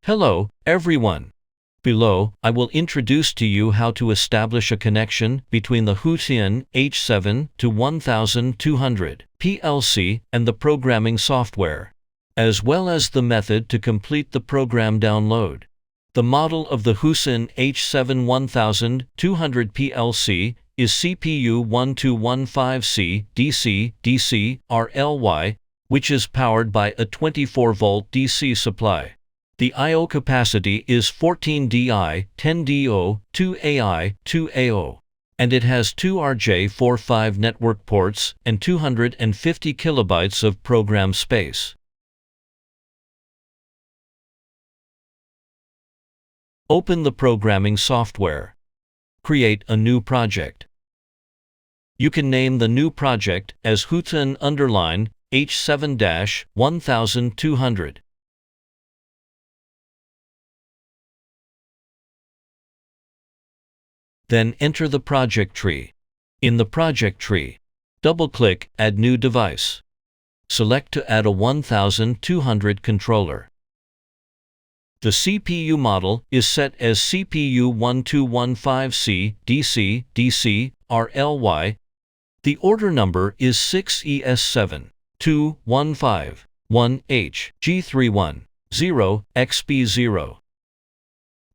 Hello, everyone. Below, I will introduce to you how to establish a connection between the HUCEEN H7-1200 PLC and the programming software, as well as the method to complete the program download. The model of the HUCEEN H7-1200 PLC is CPU1215C DC RLY, which is powered by a 24-volt DC supply. The I/O capacity is 14DI, 10DO, 2AI, 2AO, and it has two RJ45 network ports and 250 kilobytes of program space. Open the programming software. Create a new project. You can name the new project as HUCEEN H7-1200. Then enter the project tree. In the project tree, double-click Add New Device. Select to add a 1200 controller. The CPU model is set as CPU1215C DC RLY. The order number is 6ES7-2151H G310XB0.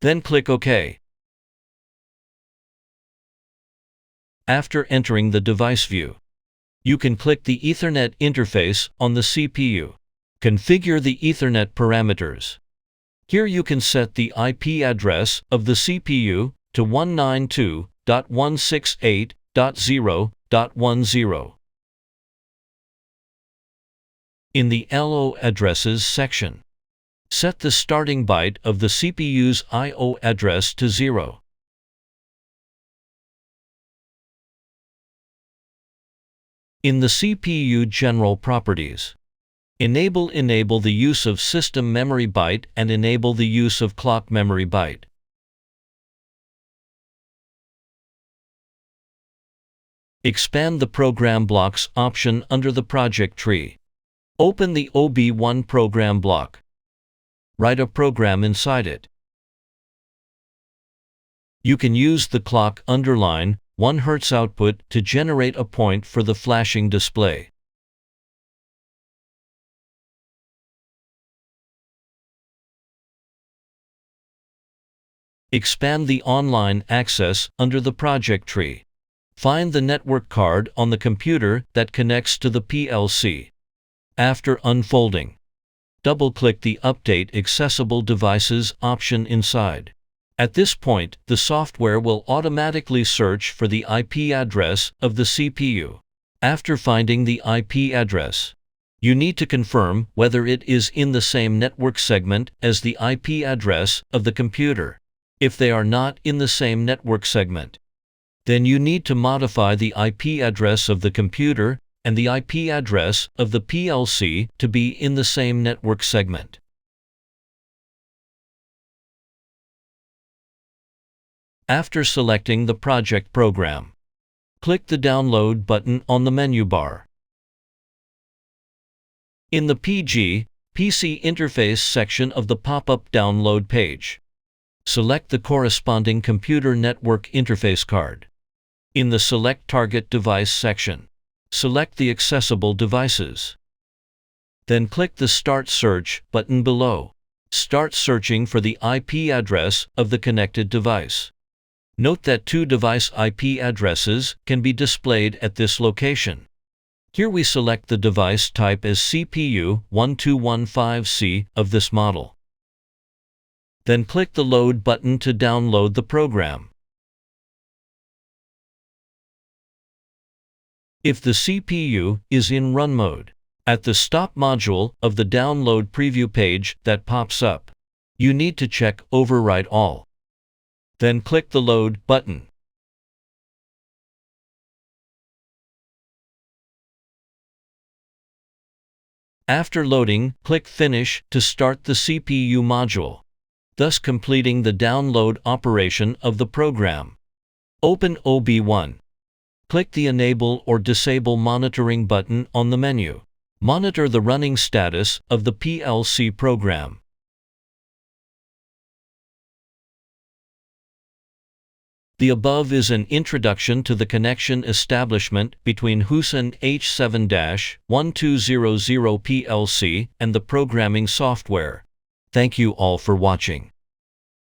Then click OK. After entering the device view, you can click the Ethernet interface on the CPU. Configure the Ethernet parameters. Here you can set the IP address of the CPU to 192.168.0.10. In the LO addresses section, set the starting byte of the CPU's I/O address to 0. In the CPU General Properties, enable the use of System Memory Byte and enable the use of Clock Memory Byte. Expand the Program Blocks option under the project tree. Open the OB1 program block. Write a program inside it. You can use the clock underline 1 Hz output to generate a point for the flashing display. Expand the online access under the project tree. Find the network card on the computer that connects to the PLC. After unfolding, double-click the Update Accessible Devices option inside. At this point, the software will automatically search for the IP address of the CPU. After finding the IP address, you need to confirm whether it is in the same network segment as the IP address of the computer. If they are not in the same network segment, then you need to modify the IP address of the computer and the IP address of the PLC to be in the same network segment. After selecting the project program, click the Download button on the menu bar. In the PC interface section of the pop-up download page, select the corresponding computer network interface card. In the Select Target Device section, select the accessible devices. Then click the Start Search button below. Start searching for the IP address of the connected device. Note that two device IP addresses can be displayed at this location. Here we select the device type as CPU1215C of this model. Then click the Load button to download the program. If the CPU is in run mode, at the Stop module of the download preview page that pops up, you need to check Overwrite All. Then click the Load button. After loading, click Finish to start the CPU module, thus completing the download operation of the program. Open OB1. Click the Enable or Disable Monitoring button on the menu. Monitor the running status of the PLC program. The above is an introduction to the connection establishment between HUCEEN H7-1200 PLC and the programming software. Thank you all for watching.